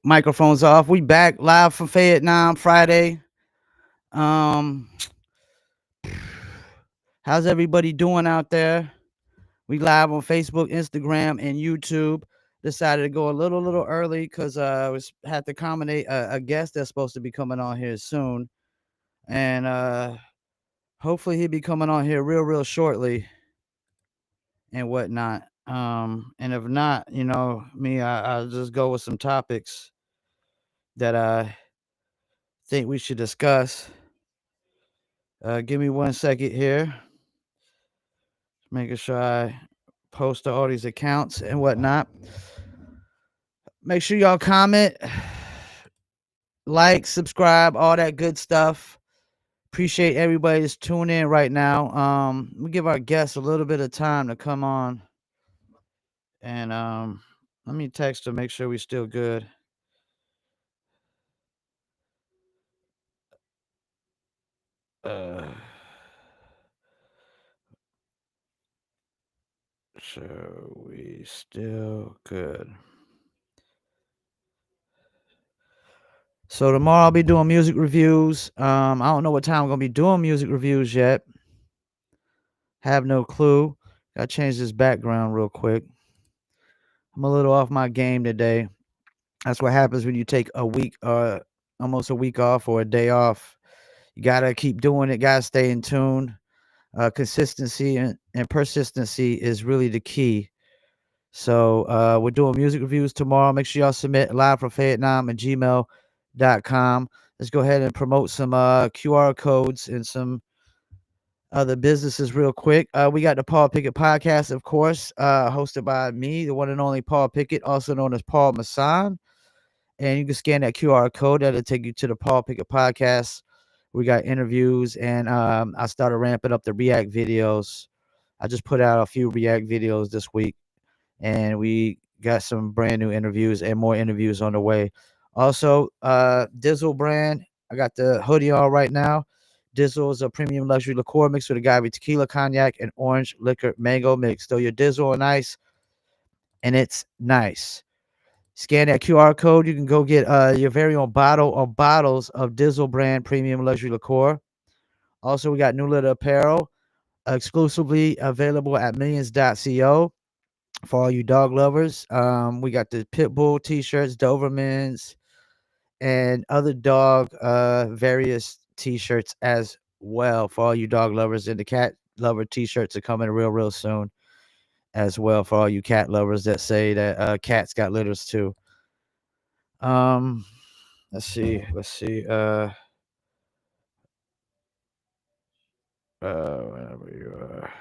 Microphones off. We back live from Fayettenam Friday. Um, how's everybody doing out there? We live on Facebook, Instagram, and YouTube. Decided to go a little early because was had to accommodate a guest that's supposed to be coming on here soon, and hopefully he'll be coming on here real shortly and whatnot. And if not, I'll just go with some topics that I think we should discuss. Give me 1 second here. Making sure I post to all these accounts and whatnot. Make sure y'all comment, like, subscribe, all that good stuff. Appreciate everybody that's tuning in right now. We give our guests a little bit of time to come on. And let me text to make sure we're still good. So we still good. So tomorrow I'll be doing music reviews. I don't know what time I'm gonna be doing music reviews yet. Have no clue. Gotta change this background real quick. I'm a little off my game today. That's what happens when you take a week, almost a week off or a day off. You gotta keep doing it. Gotta stay in tune. Consistency and persistency is really the key. So we're doing music reviews tomorrow. Make sure y'all submit livefromfayettenam at gmail.com. Let's go ahead and promote some QR codes and some other businesses real quick. We got the Paul Pickett podcast, of course, hosted by me, the one and only Paul Pickett, also known as Paul Masson. And you can scan that QR code. That'll take you to the Paul Pickett podcast. We got interviews, and I started ramping up the React videos. I just put out a few React videos this week, and we got some brand new interviews and more interviews on the way. Also, Dizzle brand. I got the hoodie on right now. Dizzle is a premium luxury liqueur mixed with agave tequila, cognac, and orange liquor mango mix. Throw your Dizzle on ice, and it's nice. Scan that QR code. You can go get your very own bottle or bottles of Dizzle brand premium luxury liqueur. Also, we got New Litter Apparel, exclusively available at millions.co for all you dog lovers. We got the Pitbull t-shirts, Dobermans, and other dog various t-shirts as well for all you dog lovers. And the cat lover t-shirts are coming real soon as well for all you cat lovers that say that cats got litters too. Let's see. Whenever you are.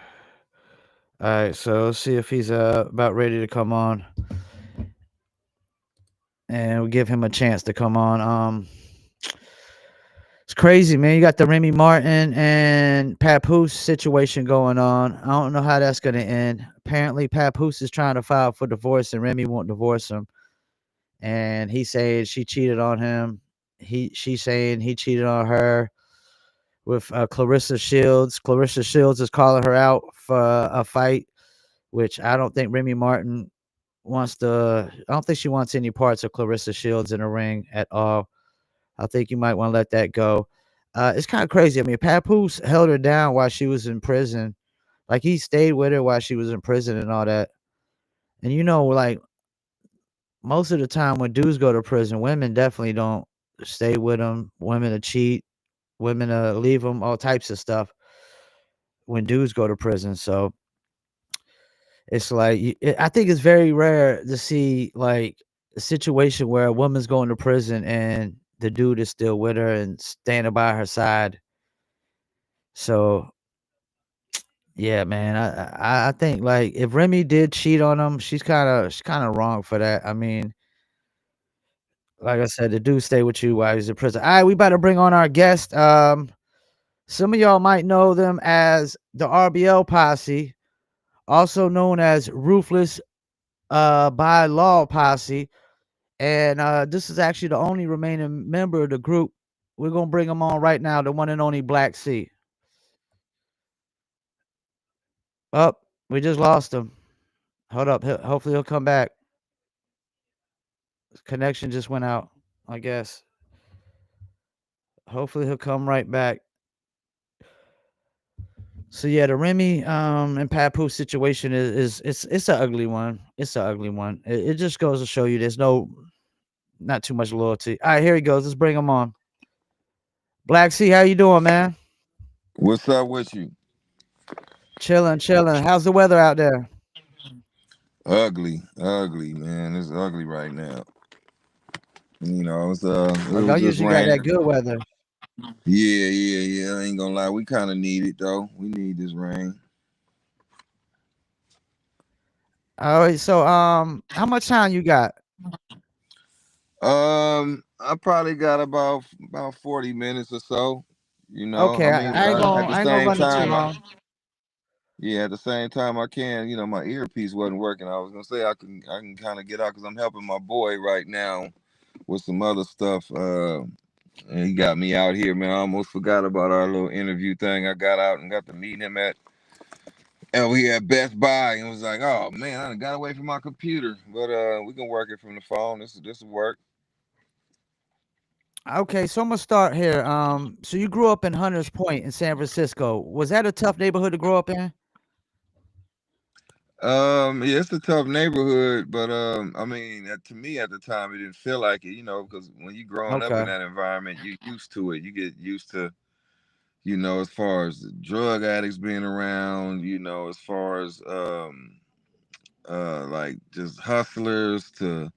All right, so let's see if he's about ready to come on, and we'll give him a chance to come on. It's crazy, man. You got the Remy Martin and Papoose situation going on. I don't know how that's gonna end. Apparently, Papoose is trying to file for divorce, and Remy won't divorce him. And he said she cheated on him. She's saying he cheated on her with Clarissa Shields. Clarissa Shields is calling her out for a fight, which I don't think Remy Martin wants to. I don't think she wants any parts of Clarissa Shields in the ring at all. I think you might want to let that go. It's kind of crazy. I mean, Papoose held her down while she was in prison. Like, he stayed with her while she was in prison and all that. And like, most of the time when dudes go to prison, women definitely don't stay with them. Women to cheat, women to leave them, all types of stuff when dudes go to prison. So it's like, I think it's very rare to see like a situation where a woman's going to prison and the dude is still with her and standing by her side. So yeah, man, I think like if Remy did cheat on him, she's kind of wrong for that. I mean, like I said, the dude stay with you while he's in prison. All right, we about to bring on our guest. Some of y'all might know them as the RBL Posse, also known as Ruthless by Law Posse. And this is actually the only remaining member of the group. We're gonna bring him on right now, the one and only Black C. Up, we just lost him. Hold up, hopefully he'll come back. Connection just went out, I guess. Hopefully he'll come right back. So yeah, the Remy and Papoose situation is it's an ugly one. It's an ugly one. It just goes to show you there's not too much loyalty. All right, here he goes. Let's bring him on. Black C, how you doing, man? What's up with you? Chilling, chilling. How's the weather out there? Ugly, ugly, man. It's ugly right now. It Oh, was y'all just usually got raining. that good weather. Yeah, yeah, yeah. I ain't gonna lie. We kind of need it though. We need this rain. All right, so how much time you got? I probably got about 40 minutes or so. Okay, I mean, at the I ain't gonna same run it too time, long. yeah, at the same time I can. My earpiece wasn't working. I was gonna say I can kind of get out because I'm helping my boy right now with some other stuff. And he got me out here, man. I almost forgot about our little interview thing. I got out and got to meet him and we at Best Buy and was like, oh man, I done got away from my computer. But we can work it from the phone. This will work. Okay, so I'm gonna start here. So you grew up in Hunters Point in San Francisco. Was that a tough neighborhood to grow up in? Yeah, it's a tough neighborhood, but I mean, to me at the time, it didn't feel like it, because when you growing up in Okay. that environment, you used to it. You get used to, as far as drug addicts being around, as far as like just hustlers to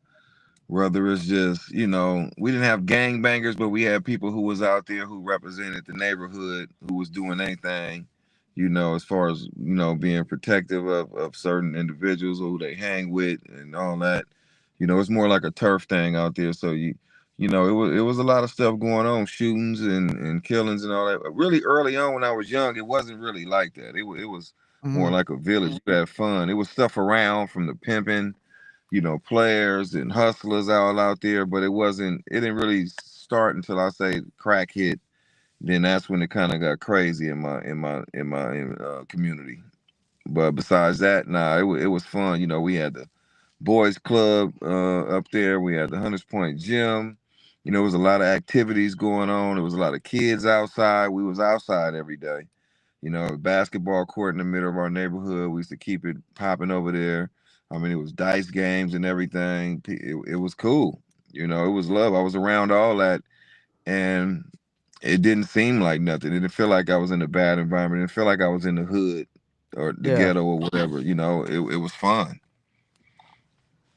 whether it's just, we didn't have gangbangers, but we had people who was out there who represented the neighborhood, who was doing anything, as far as, being protective of certain individuals who they hang with and all that. It's more like a turf thing out there. So it was a lot of stuff going on, shootings and killings and all that. But really early on when I was young, it wasn't really like that. It was more Mhm. like a village. You had fun. It was stuff around from the pimping, players and hustlers all out there, but it didn't really start until I say crack hit. Then that's when it kind of got crazy in my community. But besides that, nah, it was fun. We had the boys club up there. We had the Hunters Point gym. There was a lot of activities going on. There was a lot of kids outside. We was outside every day. A basketball court in the middle of our neighborhood. We used to keep it popping over there. I mean, it was dice games and everything. It was cool. It was love. I was around all that, and it didn't seem like nothing. It didn't feel like I was in a bad environment. It didn't feel like I was in the hood or the Yeah. ghetto or whatever. It was fun.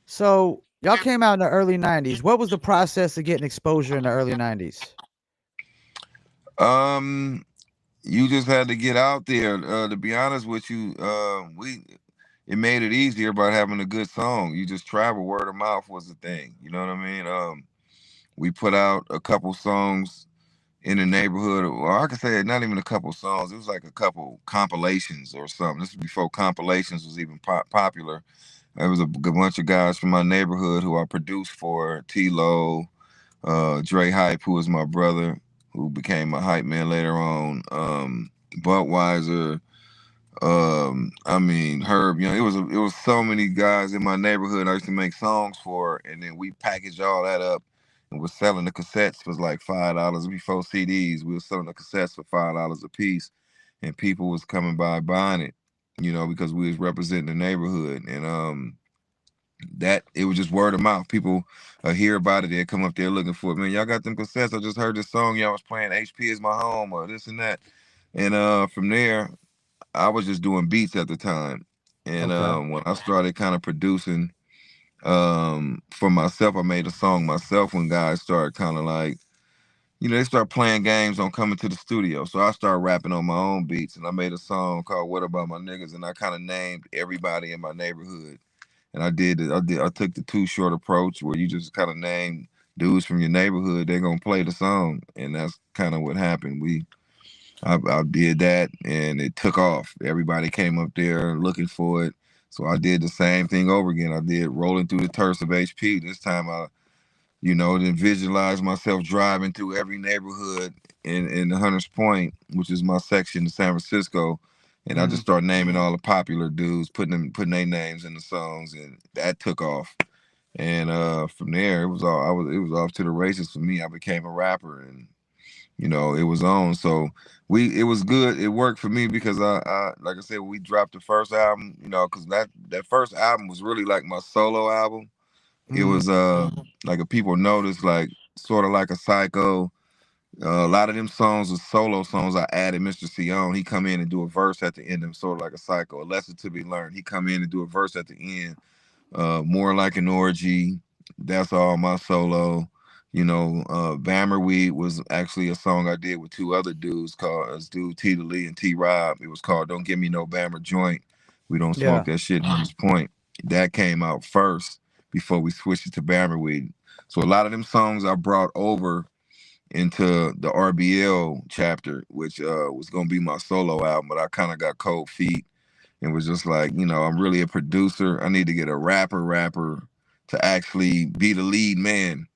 So y'all came out in the early '90s. What was the process of getting exposure in the early '90s? Um, you just had to get out there. To be honest with you, it made it easier by having a good song. You just travel. Word of mouth was the thing. You know what I mean? We put out a couple songs in the neighborhood. Or I could say not even a couple songs. It was like a couple compilations or something. This was before compilations was even popular. There was a good bunch of guys from my neighborhood who I produced for. T-Lo, Dre Hype, who was my brother, who became my hype man later on. Budweiser, I mean Herb. It was so many guys in my neighborhood I used to make songs for, and then we packaged all that up and was selling the cassettes for like $5 before CDs. We were selling the cassettes for $5 a piece, and people was coming by buying it, because we was representing the neighborhood, and that it was just word of mouth. People hear about it, they come up there looking for it. Man, y'all got them cassettes? I just heard this song y'all was playing. HP is my home, or this and that, and from there. I was just doing beats at the time. And Okay. when I started kind of producing for myself, I made a song myself when guys started kind of like, they start playing games on coming to the studio. So I started rapping on my own beats and I made a song called What About My Niggas, and I kind of named everybody in my neighborhood. And I took the Too Short approach where you just kind of name dudes from your neighborhood, they're gonna play the song. And that's kind of what happened. I did that and it took off. Everybody came up there looking for it. So I did the same thing over again. I did Rolling Through the Turfs of HP. This time I, then visualized myself driving through every neighborhood in the Hunters Point, which is my section in San Francisco. And I just Mhm. started naming all the popular dudes, putting their names in the songs, and that took off. And from there, it was off to the races for me. I became a rapper, and it was on. So it was good. It worked for me because I like I said, we dropped the first album. Because that first album was really like my solo album. It Mm, was like if people noticed, like sort of like a Psycho. A lot of them songs were solo songs. I added Mr. C on. He come in and do a verse at the end. Them sort of like a Psycho. A lesson to be learned. He come in and do a verse at the end. More like an orgy. That's all my solo. Bammer Weed was actually a song I did with two other dudes called dude T the Lee and T Rob. It was called Don't Give Me No Bammer Joint. We don't smoke yeah. that shit in this point. That came out first before we switched it to Bammer Weed. So a lot of them songs I brought over into the RBL chapter, which was gonna be my solo album, but I kind of got cold feet and was just like, I'm really a producer. I need to get a rapper to actually be the lead man.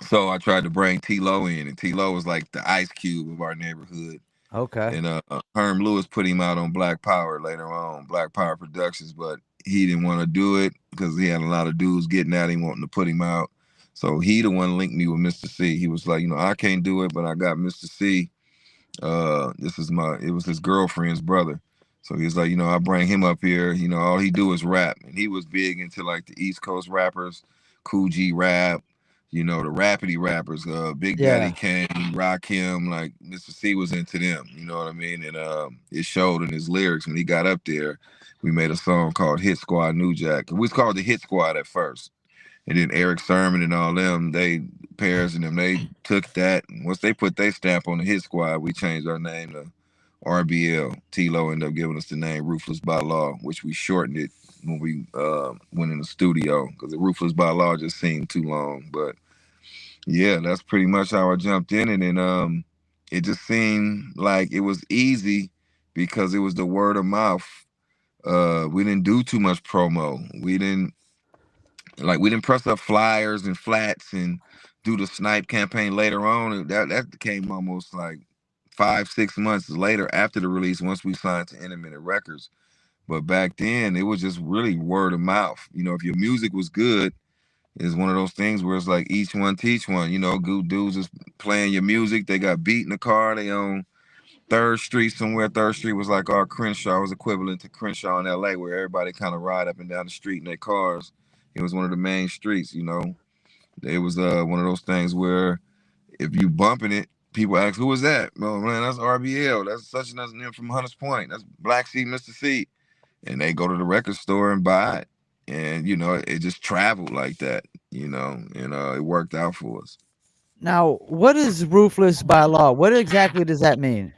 So I tried to bring T-Lo in, and T-Lo was like the Ice Cube of our neighborhood. Okay. And Herm Lewis put him out on Black Power later on, Black Power Productions, but he didn't want to do it because he had a lot of dudes getting at him wanting to put him out. So he the one linked me with Mr. C. He was like, I can't do it, but I got Mr. C. It was his girlfriend's brother. So he was like, I bring him up here, all he do is rap. And he was big into like the East Coast rappers, Cool G Rap, the rapidy rappers, Big Daddy Yeah. Kane, Rakim, like Mr. C was into them, you know what I mean? And it showed in his lyrics when he got up there. We made a song called Hit Squad New Jack. We was called the Hit Squad at first. And then Eric Sermon and all them, Paris and them, they took that. And once they put their stamp on the Hit Squad, we changed our name to RBL. T-Lo ended up giving us the name Ruthless by Law, which we shortened it when we went in the studio because the Ruthless by Law just seemed too long. But yeah, that's pretty much how I jumped in it. And it just seemed like it was easy because it was the word of mouth. We didn't do too much promo. We didn't press up flyers and flats and do the snipe campaign later on. That came almost like 5-6 months later after the release once we signed to Independent Records. But back then it was just really word of mouth. If your music was good, it's one of those things where it's like each one teach one. Good dudes is playing your music. They got beat in the car. They on Third Street somewhere. Third Street was like our Crenshaw was equivalent to Crenshaw in LA, where everybody kind of ride up and down the street in their cars. It was one of the main streets. It was one of those things where if you bumping it, people ask, "Who is that?" Oh man, that's RBL. That's such and such name from Hunters Point. That's Black Sheep, Mr. C. And they go to the record store and buy it, and it just traveled like that. And it worked out for us. Now, what is ruthless by law? What exactly does that mean?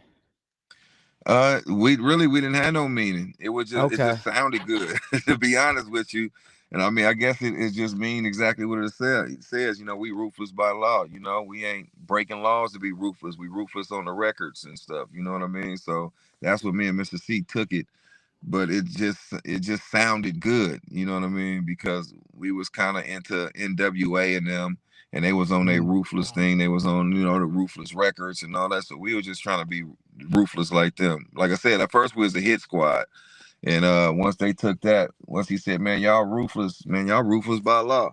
We didn't have no meaning. It Okay. just sounded good, to be honest with you. And I mean, I guess it just mean exactly what it says. It says, we ruthless by law. We ain't breaking laws to be ruthless. We ruthless on the records and stuff. You know what I mean? So that's what me and Mr. C took it. But it just sounded good. You know what I mean? Because we was kind of into NWA and them, and they was on their Mm. ruthless thing. They was on the ruthless records and all that. So we were just trying to be ruthless like them. Like I said, at first we was the hit squad. And once he said, man, y'all ruthless by law.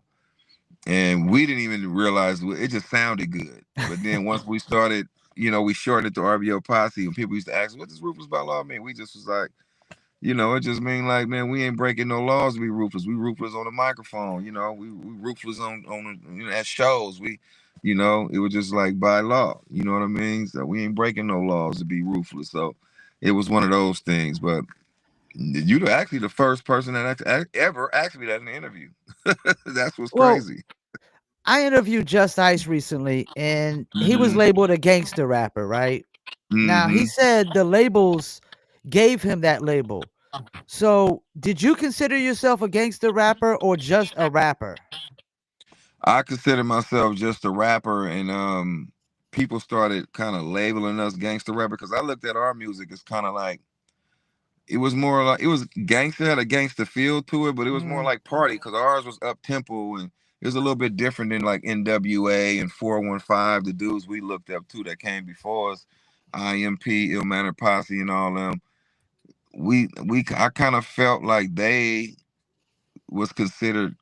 And we didn't even realize it just sounded good. But then once we started, we shortened it to RBL Posse, and people used to ask, what does ruthless by law mean? We just was like, it just mean like, man, we ain't breaking no laws to be ruthless. We ruthless on the microphone, we ruthless on at shows. It was just like by law, you know what I mean? So we ain't breaking no laws to be ruthless. So it was one of those things. But you're actually the first person that ever asked me that in the interview. That's what's Well, crazy. I interviewed Just Ice recently, and he was Hmm. labeled a gangster rapper, right? Now, he Hmm. said the labels gave him that label. So, did you consider yourself a gangster rapper or just a rapper? I consider myself just a rapper, and people started kind of labeling us gangster rapper because I looked at our music as kind of like it was more like it was gangster, had a gangster feel to it, but it was more Mm, like party because ours was up tempo and it was a little bit different than like NWA and 415, the dudes we looked up to that came before us, IMP, Ill Manner Posse, and all them. I kind of felt like they was considered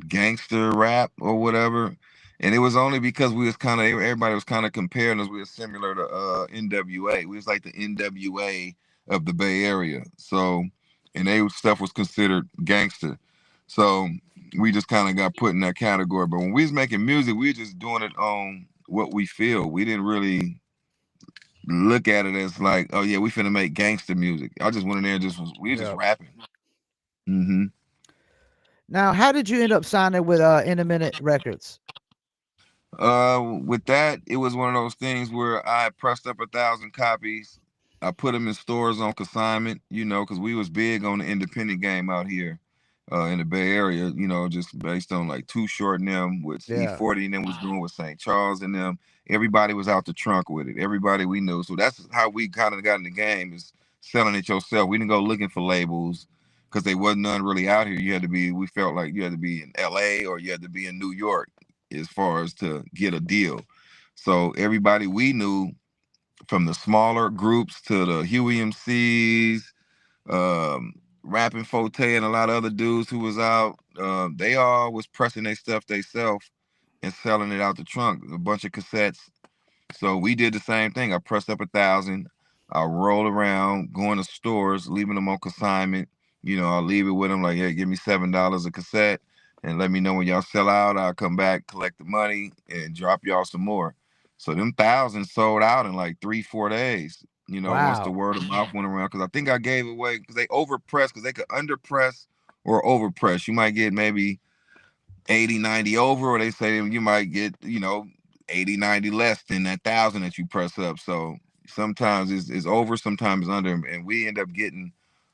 gangster rap or whatever. And it was only because we was kind of everybody was kind of comparing us. We were similar to NWA. We was like the NWA of the Bay Area. So, and they stuff was considered gangster. So we just kind of got put in that category. But when we was making music, we were just doing it on what we feel. We didn't really look at it as like, oh yeah, we finna make gangster music. I just went in there and we were just Yeah. rapping. Hmm. Now, how did you end up signing with Independent Records? With that, it was one of those things where I pressed up 1,000 copies. I put them in stores on consignment, because we was big on the independent game out here, in the Bay Area. Just based on like Too Short and them, which Yeah. E40 and them was doing with St. Charles and them. Everybody was out the trunk with it. Everybody we knew. So that's how we kind of got in the game, is selling it yourself. We didn't go looking for labels because they wasn't none really out here. We felt like you had to be in LA or you had to be in New York as far as to get a deal. So everybody we knew, from the smaller groups to the Huey MCs, Rapping Forte, and a lot of other dudes who was out, they all was pressing their stuff themselves and selling it out the trunk. A bunch of cassettes. So we did the same thing. I pressed up 1,000. I roll around, going to stores, leaving them on consignment. I'll leave it with them like, hey, give me $7 a cassette, and let me know when y'all sell out. I'll come back, collect the money, and drop y'all some more. So them thousands sold out in like 3, 4 days. Once the Wow. word of mouth went around, because I think I gave away because they overpress, because they could underpress or overpress. You might get maybe 80, 90 over, or they say you might get, 80, 90 less than that thousand that you press up. So sometimes it's over, sometimes it's under, and we end up getting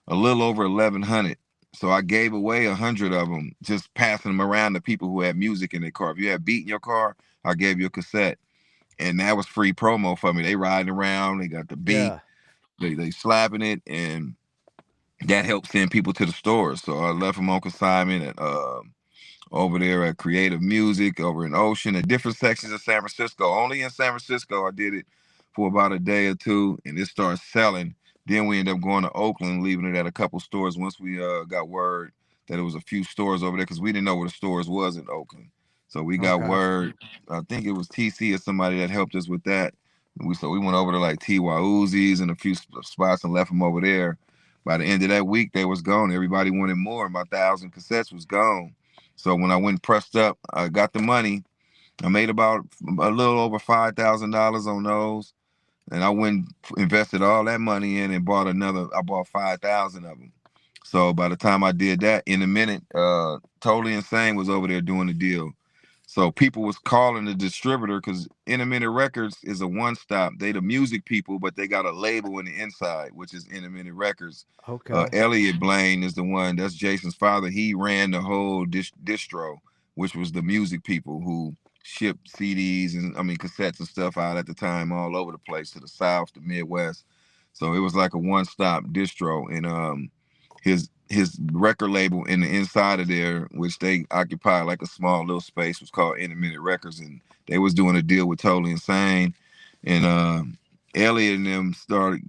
a little over 1,100. So I gave away 100 of them, just passing them around to people who had music in their car. If you had beat in your car, I gave you a cassette, and that was free promo for me. They riding around, they got the beat, Yeah. they slapping it, and that helped send people to the stores. So I left them on consignment at over there at Creative Music, over in Ocean, at different sections of San Francisco. Only in San Francisco, I did it for about a day or two, and it started selling. Then we ended up going to Oakland, leaving it at a couple stores once we got word that it was a few stores over there, because we didn't know where the stores was in Oakland. So we got Okay. word. I think it was TC or somebody that helped us with that. We went over to like TY Uzi's and a few spots and left them over there. By the end of that week, they was gone. Everybody wanted more. My 1,000 cassettes was gone. So when I went pressed up, I got the money. I made about a little over $5,000 on those, and I went invested all that money in and bought another. I bought 5,000 of them. So by the time I did that, in a minute, Totally Insane was over there doing the deal. So people was calling the distributor, because Intermittent Records is a one stop. They the music people, but they got a label in the inside, which is Intermittent Records. Okay. Elliot Blaine is the one. That's Jason's father. He ran the whole distro, which was the music people who shipped CDs and cassettes and stuff out at the time all over the place, to the South, the Midwest. So it was like a one stop distro, and his record label in the inside of there, which they occupied like a small little space, was called Intermittent Records, and they was doing a deal with Totally Insane, and Elliot and them started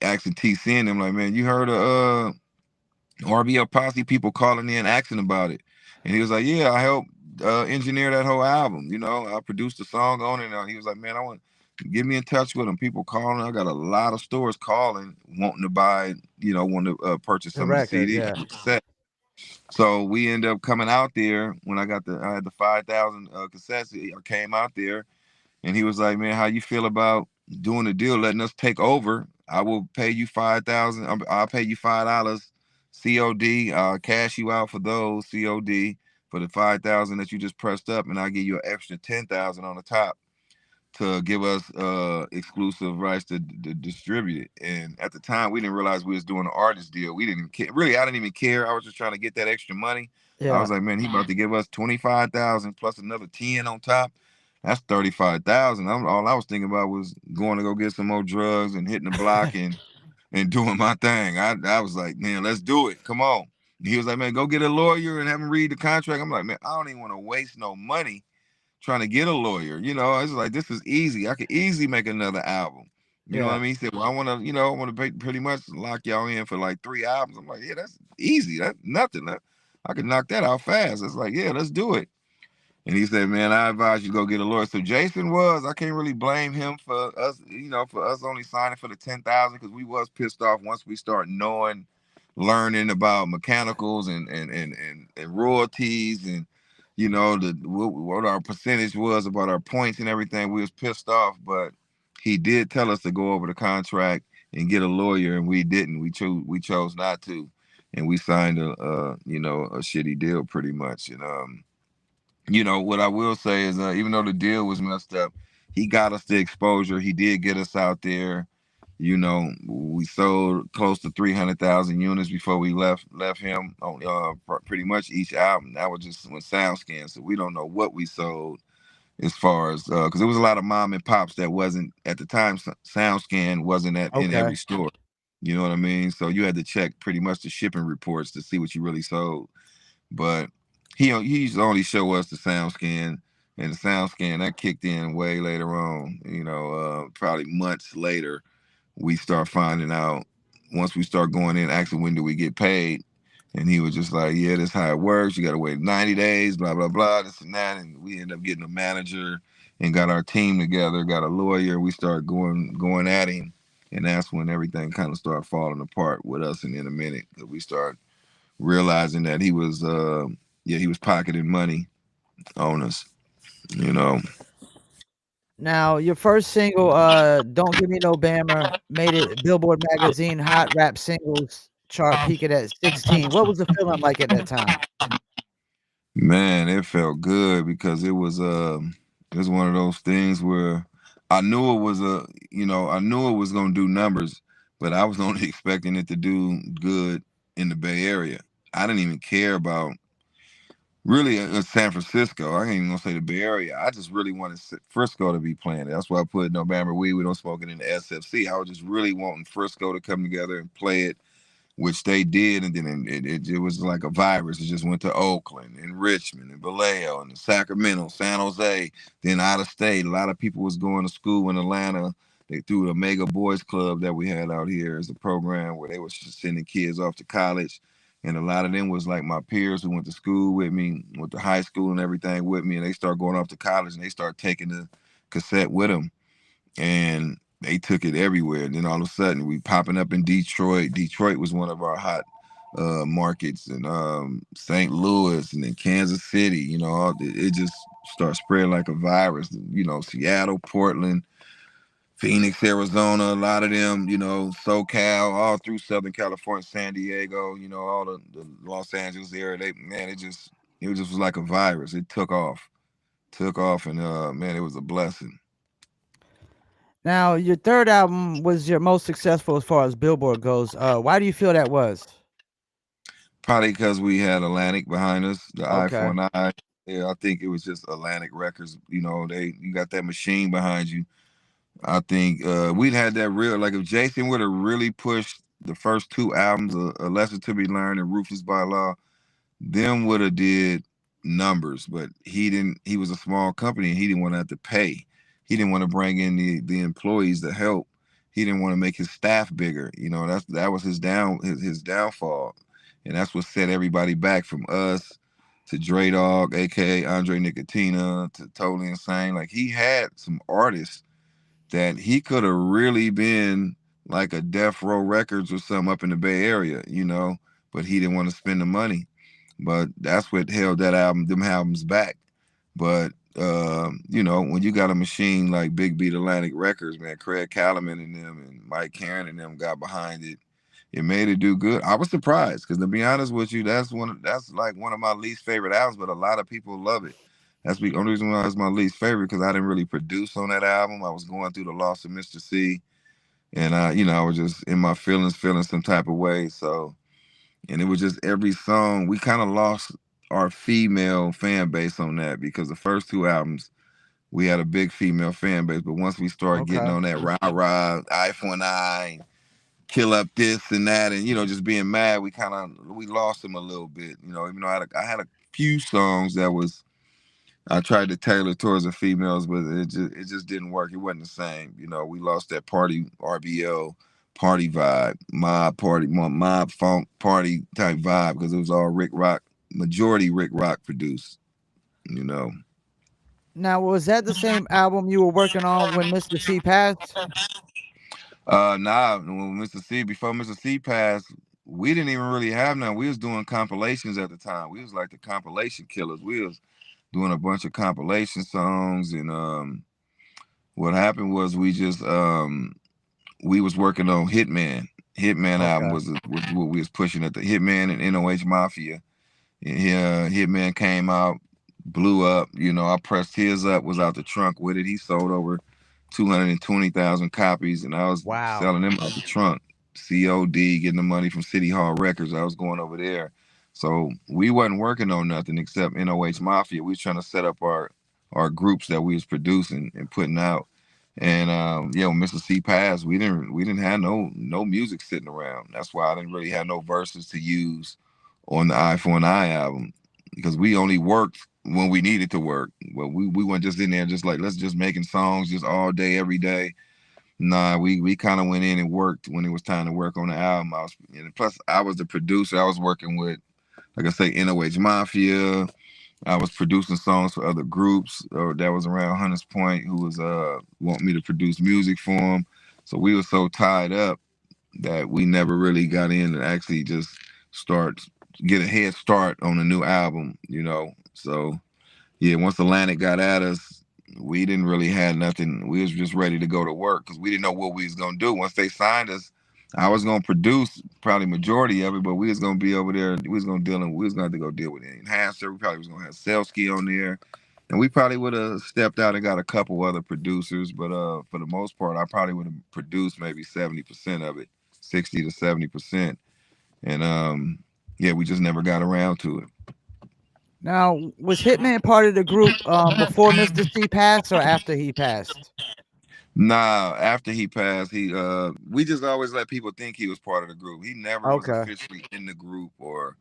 asking TC and them like, man, you heard of RBL Posse, people calling in asking about it, and he was like, yeah, I helped engineer that whole album. I produced a song on it, and he was like, man, I want. Get me in touch with them. People calling. I got a lot of stores calling, wanting to buy, wanting to purchase The some of the records. CDs. Yeah. So we end up coming out there when I had the 5,000 cassettes. I came out there, and he was like, "Man, how you feel about doing a deal, letting us take over? I will pay you 5,000. I'll pay you $5 COD. I'll cash you out for those COD for the 5,000 that you just pressed up, and I'll give you an extra 10,000 on the top to give us exclusive rights to distribute it." And at the time, we didn't realize we was doing an artist deal. We didn't even care. Really, I didn't even care. I was just trying to get that extra money. I Yeah. was like, man, he about to give us 25,000 plus another 10 on top. That's 35,000. All I was thinking about was going to go get some more drugs and hitting the block and doing my thing. I was like, man, let's do it. Come on. And he was like, man, go get a lawyer and have him read the contract. I'm like, man, I don't even want to waste no money trying to get a lawyer. It's like, this is easy. I could easily make another album. You know what I Yeah. mean? He said, well, I want to pretty much lock y'all in for like 3 albums. I'm like, yeah, that's easy. That's nothing. I could knock that out fast. It's like, yeah, let's do it. And he said, man, I advise you to go get a lawyer. So Jason I can't really blame him for us, for us only signing for the 10,000 because we was pissed off once we start knowing, learning about mechanicals and royalties and, what our percentage was about our points and everything. We was pissed off, but he did tell us to go over the contract and get a lawyer, and we didn't. We chose not to, and we signed a shitty deal pretty much. And what I will say is, even though the deal was messed up, he got us the exposure. He did get us out there. We sold close to 300,000 units before we left him on pretty much each album. That was just with SoundScan, so we don't know what we sold as far as because there was a lot of mom and pops that wasn't at the time. SoundScan wasn't in Okay. every store. You know what I mean? So you had to check pretty much the shipping reports to see what you really sold. But he used to only show us the sound scan, and the sound scan that kicked in way later on. Probably months later, we start finding out. Once we start going in, asking when do we get paid, and he was just like, "Yeah, this is how it works. You got to wait 90 days, blah blah blah, this and that." And we end up getting a manager and got our team together, got a lawyer. We start going at him, and that's when everything kind of started falling apart with us. And in a minute, because we start realizing that he was pocketing money on us, you know. Now, your first single, "Don't Give Me No Bammer," made it Billboard Magazine Hot Rap Singles chart, peaking at 16. What was the feeling like at that time? Man, it felt good because it was one of those things where I knew it was I knew it was gonna do numbers, but I was only expecting it to do good in the Bay Area. I didn't even care about really San Francisco. I ain't even gonna say the Bay Area. I just really wanted Frisco to be playing it. That's why I put No Bammer Weed. We don't smoke it in the SFC. I was just really wanting Frisco to come together and play it, which they did, and then it was like a virus. It just went to Oakland and Richmond and Vallejo and Sacramento, San Jose, then out of state. A lot of people was going to school in Atlanta. They threw the Mega Boys Club that we had out here as a program where they was just sending kids off to college. And a lot of them was like my peers who went to school with me, went to high school and everything with me. And they start going off to college and they start taking the cassette with them. And they took it everywhere. And then all of a sudden, we popping up in Detroit. Detroit was one of our hot markets, and St. Louis, and then Kansas City. It just started spreading like a virus. Seattle, Portland, Phoenix, Arizona. A lot of them, SoCal, all through Southern California, San Diego. All the Los Angeles area. It just was like a virus. It took off, and man, it was a blessing. Now, your 3rd album was your most successful as far as Billboard goes. Why do you feel that was? Probably because we had Atlantic behind us, the eye for Okay. an eye. Yeah, I think it was just Atlantic Records. You got that machine behind you. I think we'd had that real, like if Jason would have really pushed the first two albums, A Lesson to Be Learned and Ruthless by Law, them would have did numbers, but he didn't. He was a small company and he didn't want to have to pay. He didn't want to bring in the employees to help. He didn't want to make his staff bigger. That was his downfall, and that's what set everybody back from us to Dre Dog, aka Andre Nicotina, to Totally Insane. Like he had some artists that he could have really been like a Death Row Records or something up in the Bay Area, but he didn't want to spend the money. But that's what held them albums back. But when you got a machine like Big Beat Atlantic Records, man, Craig Callum and them and Mike Karen and them got behind it. It made it do good. I was surprised because to be honest with you, that's like one of my least favorite albums, but a lot of people love it. That's the only reason why it's my least favorite because I didn't really produce on that album. I was going through the loss of Mr. C, and I was just in my feelings, feeling some type of way. So, and it was just every song we kind of lost our female fan base on that because the first two albums we had a big female fan base, but once we started getting Okay. on that rah rah, eye for an eye, kill up this and that, and just being mad, we lost them a little bit. Even though I had a few songs that was I tried to tailor towards the females, but it just didn't work. It wasn't the same. We lost that party RBL party vibe, mob funk party type vibe because it was all Rick Rock majority Rick Rock produced. You know. Now, was that the same album you were working on when Mr. C passed? Nah, when Mr. C before Mr. C passed, we didn't even really have none. We was doing compilations at the time. We was like the compilation killers. We was doing a bunch of compilation songs, and what happened was we was working on Hitman. Hitman album Okay. was what we was pushing at the Hitman and NOH Mafia. Yeah, Hitman came out, blew up. You know, I pressed his up, was out the trunk with it. He sold over 220,000 copies, and I was Wow. selling them out the trunk. COD, getting the money from City Hall Records. I was going over there. So we wasn't working on nothing except NOH Mafia. We was trying to set up our groups that we was producing and putting out. And yeah, when Mr. C passed, we didn't have no music sitting around. That's why I didn't really have no verses to use on the Eye for an Eye album, because we only worked when we needed to work. Well, we weren't just in there just like let's just making songs just all day every day. Nah, we kind of went in and worked when it was time to work on the album. And plus I was the producer. I was working with, like I say, NOH Mafia. I was producing songs for other groups that was around Hunters Point, who was want me to produce music for them. So we were so tied up that we never really got in and actually just start get a head start on a new album, you know. So yeah, once Atlantic got at us, we didn't really have nothing. We was just ready to go to work because we didn't know what we was gonna do. Once they signed us, I was gonna produce probably majority of it, but we was gonna be over there. We was gonna have to go deal with the enhancer. We probably was gonna have Selsky on there. And we probably would have stepped out and got a couple other producers, but for the most part, I probably would have produced maybe 70% of it, 60 to 70%. And yeah, we just never got around to it. Now, was Hitman part of the group before Mr. C passed or after he passed? Nah, after he passed, he we just always let people think he was part of the group. He never was Okay. officially in the group or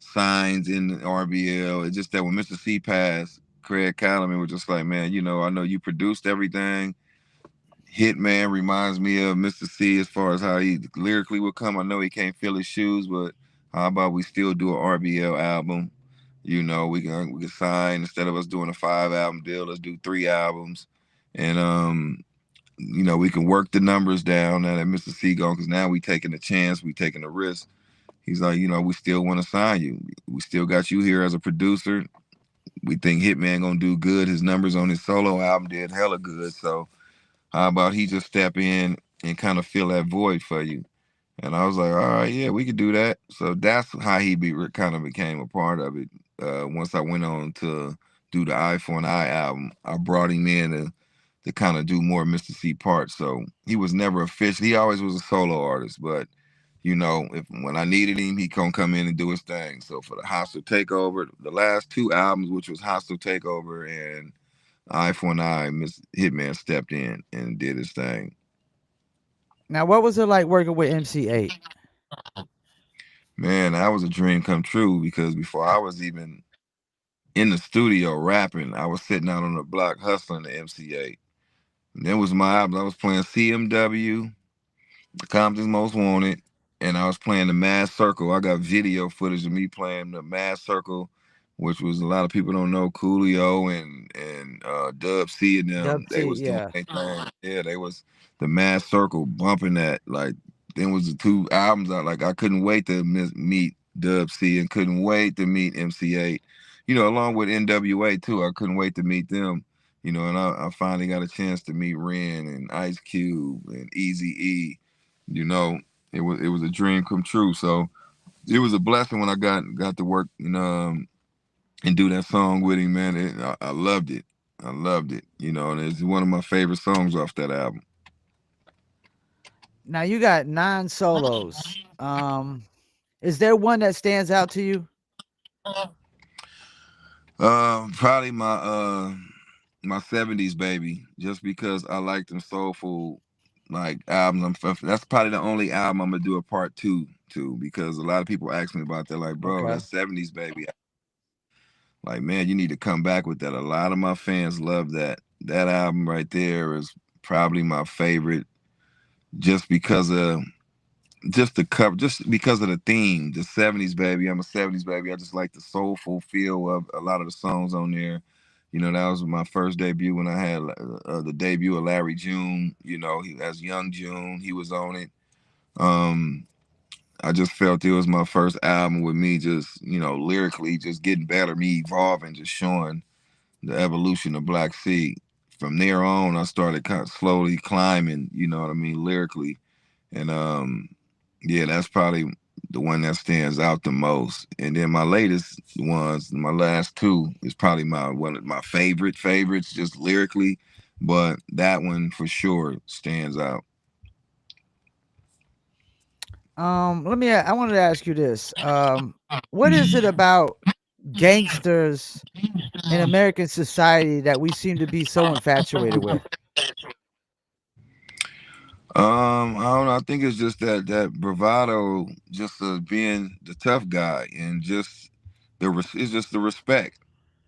signed in the RBL. It's just that when Mr. C passed, Craig Callum was just like, man, you know, I know you produced everything. Hitman reminds me of Mr. C as far as how he lyrically would come. I know he can't fill his shoes, but how about we still do an RBL album? You know, we can sign, instead of us doing a 5 album deal, let's do 3 albums. And you know, we can work the numbers down now that Mr. C gone, because now we taking a chance, we taking a risk. He's like, you know, we still want to sign you. We still got you here as a producer. We think Hitman gonna do good. His numbers on his solo album did hella good. So how about he just step in and kind of fill that void for you? And I was like, all right, yeah, we could do that. So that's how he kind of became a part of it. Once I went on to do the Eye for an Eye album, I brought him in to kind of do more Mr. C parts. So he was never official. He always was a solo artist, but you know, if when I needed him, he gonna come in and do his thing. So for the Hostile Takeover, the last 2 albums, which was Hostile Takeover and Eye for an Eye, Miss Hitman stepped in and did his thing. Now, what was it like working with MC8? Man, that was a dream come true because before I was even in the studio rapping, I was sitting out on the block hustling the MC8. And then was my album. I was playing CMW, Compton's Most Wanted, and I was playing the Mass Circle. I got video footage of me playing the Mass Circle, which was, a lot of people don't know, Coolio and Dub C and Dub them. They C, was doing yeah. their thing. Yeah, they was the Mass Circle bumping that. Like, then was the 2 albums out. Like, I couldn't wait to meet Dub C and couldn't wait to meet MC8. You know, along with NWA too. I couldn't wait to meet them. You know, and I finally got a chance to meet Ren and Ice Cube and Easy E. You know, it was a dream come true. So it was a blessing when I got to work and do that song with him, man. I loved it. I loved it. You know, and it's one of my favorite songs off that album. Now you got 9 solos. Is there one that stands out to you? Probably my '70s baby, just because I like them soulful like albums. That's probably the only album I'm gonna do a part 2 to, because a lot of people ask me about that. Like, bro, Okay. that '70s baby. Like, man, you need to come back with that. A lot of my fans love that. That album right there is probably my favorite, just because of just the cover, just because of the theme, the '70s baby. I'm a '70s baby. I just like the soulful feel of a lot of the songs on there. You know, that was my first debut when I had the debut of Larry June. You know, as Young June, he was on it. Um, I just felt it was my first album with me, just lyrically, just getting better, me evolving, just showing the evolution of Black Seed. From there on, I started kind of slowly climbing. You know what I mean, lyrically, and yeah, that's probably the one that stands out the most. And then my latest ones, my last two, is probably my one of my favorites, just lyrically. But that one for sure stands out. I wanted to ask you this. What is it about gangsters in American society that we seem to be so infatuated with? I don't know. I think it's just that bravado, just being the tough guy, and just it's just the respect.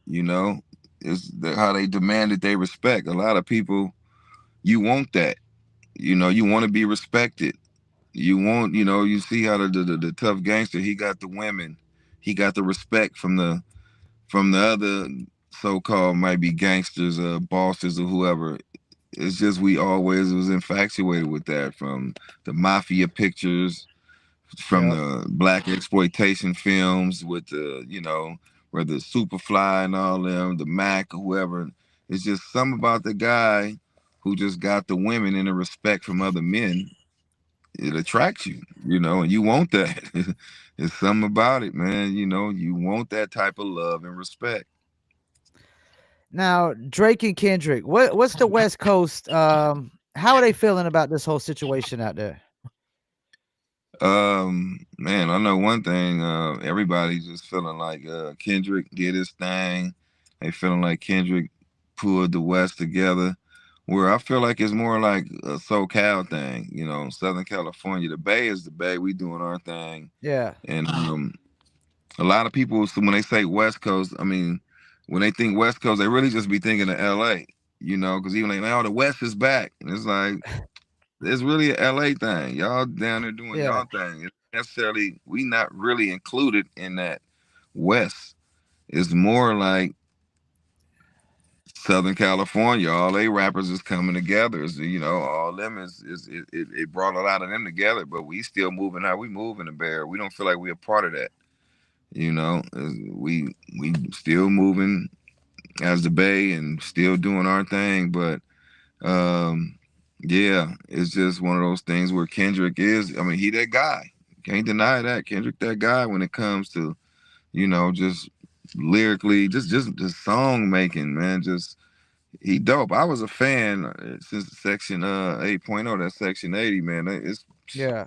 You know, it's how they demanded they respect. A lot of people, you want that. You know, you want to be respected. You want, you see how the tough gangster, he got the women, he got the respect from the other so-called might be gangsters, bosses or whoever. It's just we always was infatuated with that, from the mafia pictures, from Yep. the black exploitation films with where the Superfly and all them, the Mac or whoever. It's just something about the guy who just got the women and the respect from other men. It attracts you, and you want that. It's something about it, man. You want that type of love and respect. Now, Drake and Kendrick, what's the West Coast? How are they feeling about this whole situation out there? Man, I know one thing. Everybody's just feeling like Kendrick did his thing. They feeling like Kendrick pulled the West together. Where I feel like it's more like a SoCal thing, Southern California. The Bay is the Bay. We doing our thing, Yeah, and a lot of people, so when they say West Coast, I mean, when they think West Coast, they really just be thinking of LA, because even like, oh, the West is back. And it's like, it's really a LA thing. Y'all down there doing yeah. y'all thing. It's necessarily, we not really included in that West. It's more like Southern California. All they rappers is coming together. All them it brought a lot of them together, but we still moving how we move in the Bay Area. We don't feel like we're a part of that. We still moving as the Bay and still doing our thing, but um, yeah, it's just one of those things where Kendrick is. I mean, he that guy. Can't deny that. Kendrick that guy when it comes to just lyrically, just the song making, man. Just he dope. I was a fan since Section 8.0, that Section 80, man. It's Yeah.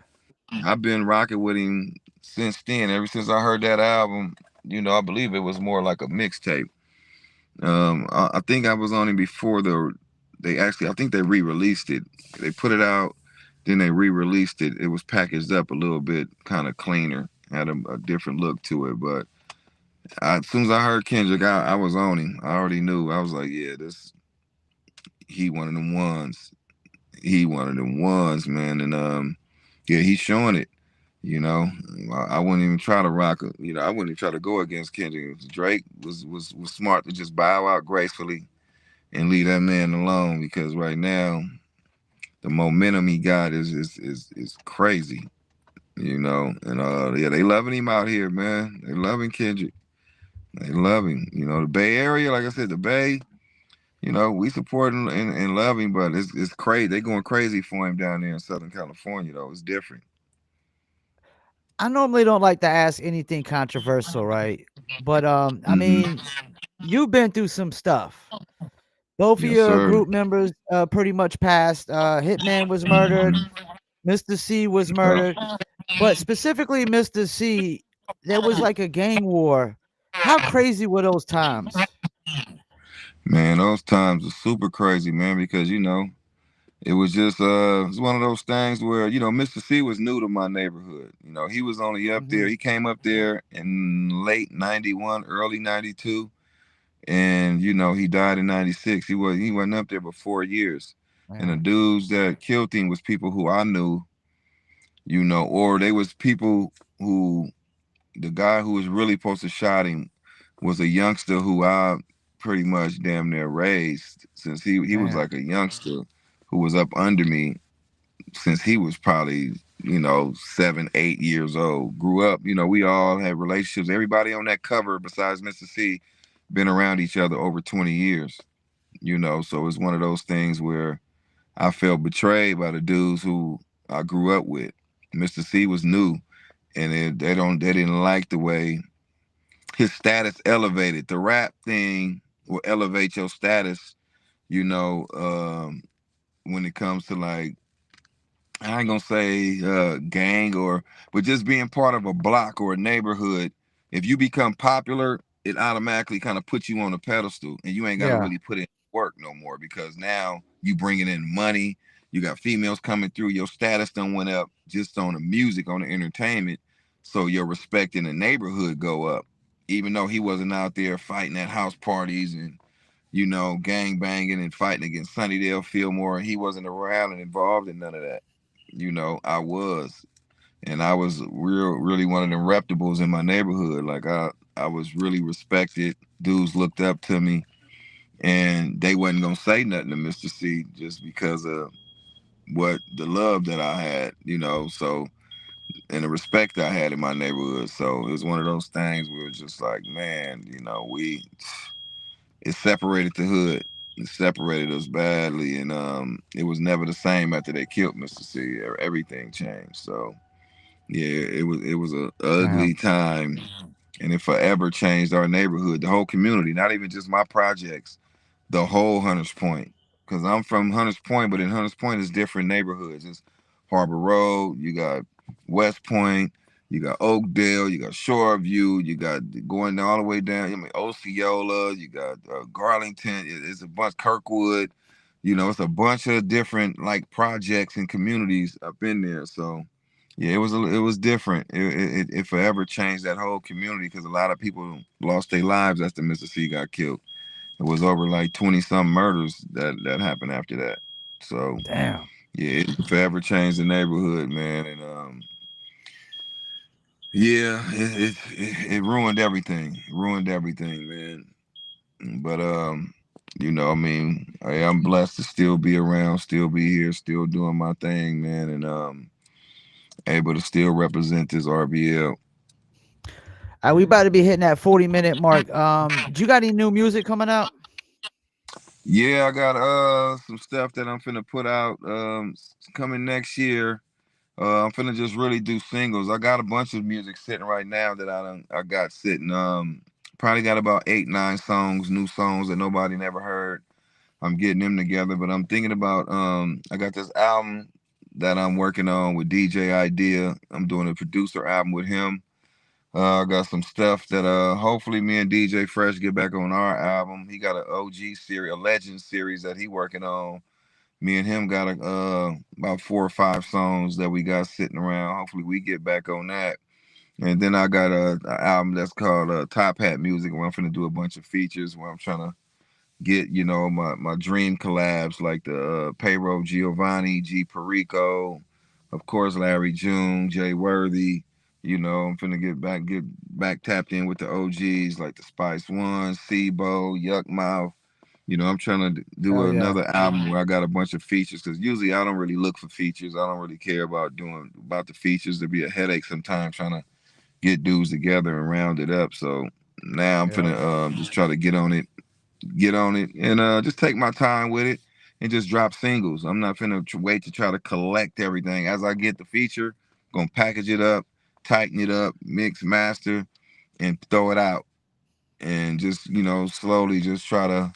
I've been rocking with him since then. Ever since I heard that album, I believe it was more like a mixtape. I think I was on it before they actually. I think they re-released it. They put it out, then they re-released it. It was packaged up a little bit, kind of cleaner, had a different look to it. But as soon as I heard Kendrick, I was on him. I already knew. I was like, yeah, this he one of them ones. He one of them ones, man. And yeah, he's showing it. You know, I wouldn't even try to rock. I wouldn't even try to go against Kendrick. Drake was smart to just bow out gracefully and leave that man alone, because right now the momentum he got is crazy. And yeah, they loving him out here, man. They loving Kendrick. They love him. The Bay Area, like I said, the Bay. We support and love him, but it's crazy. They going crazy for him down there in Southern California, though. It's different. I normally don't like to ask anything controversial, right? But I Hmm. mean, you've been through some stuff. Both of Yes, your sir. group members pretty much passed. Hitman was murdered. Mr. C was murdered. But specifically, Mr. C, there was like a gang war. How crazy were those times? Man, those times are super crazy, man, because it was just it's one of those things where Mr. C was new to my neighborhood. He was only up there. Hmm. He came up there in late '91, early '92, and he died in '96. He wasn't up there but 4 years. And the Yeah. dudes that killed him was people who I knew. or they was people who the guy who was really supposed to shot him was a youngster who I pretty much damn near raised since he was Damn. like a youngster who was up under me since he was probably 7, 8 years old. Grew up, we all had relationships. Everybody on that cover besides Mr. C been around each other over 20 years. So it's one of those things where I felt betrayed by the dudes who I grew up with. Mr. C was new, and they didn't like the way his status elevated. The rap thing will elevate your status, you know, um, when it comes to like I ain't gonna say gang but just being part of a block or a neighborhood. If you become popular, it automatically kind of puts you on a pedestal, and you ain't got to Yeah. really put in work no more because now you bringing in money. You got females coming through. Your status done went up just on the music, on the entertainment. So your respect in the neighborhood go up, even though he wasn't out there fighting at house parties and gang banging and fighting against Sunnydale Fillmore. He wasn't around and involved in none of that. I was. And I was really one of them reputables in my neighborhood. Like I was really respected. Dudes looked up to me and they wasn't gonna say nothing to Mr. C just because of what the love that I had, so and the respect I had in my neighborhood. So it was one of those things where it's just like, man, it separated the hood. It separated us badly, and it was never the same after they killed Mr. C. Everything changed. So yeah, it was a ugly Damn. time, and it forever changed our neighborhood, the whole community, not even just my projects, the whole Hunters Point. Because I'm from Hunters Point, but in Hunters Point is different neighborhoods. It's Harbor Road, you got West Point, you got Oakdale, you got Shoreview, you got going all the way down. I mean Osceola, you got Garlington. It's a bunch Kirkwood. It's a bunch of different like projects and communities up in there. So yeah, it was different. It forever changed that whole community because a lot of people lost their lives after Mr. C got killed. It was over like 20 some murders that happened after that. So Damn. yeah, it forever changed the neighborhood, man. And yeah, it ruined everything. It ruined everything, man. But I mean, I'm blessed to still be around, still be here, still doing my thing, man, and able to still represent this RBL. We about to be hitting that 40-minute mark. Do you got any new music coming up? Yeah, I got some stuff that I'm finna put out coming next year. I'm finna just really do singles. I got a bunch of music sitting right now that I got sitting. Probably got about 8, 9 songs, new songs that nobody never heard. I'm getting them together, but I'm thinking about I got this album that I'm working on with DJ Idea. I'm doing a producer album with him. I got some stuff that hopefully me and DJ Fresh get back on our album. He got an OG series, a legend series that he working on. Me and him got about 4 or 5 songs that we got sitting around. Hopefully we get back on that. And then I got a album that's called Top Hat Music where I'm finna do a bunch of features where I'm trying to get, my dream collabs like the Payroll Giovanni, G Perico, of course Larry June, Jay Worthy. I'm finna get back tapped in with the OGs like the Spice One, Sibo, Yuck Mouth. I'm trying to do Hell yeah. another album where I got a bunch of features because usually I don't really look for features. I don't really care about doing about the features. It'd be a headache sometimes trying to get dudes together and round it up. So now I'm Yeah. finna just try to get on it, and just take my time with it and just drop singles. I'm not finna wait to try to collect everything. As I get the feature, gonna package it up, tighten it up, mix, master, and throw it out. And just, slowly just try to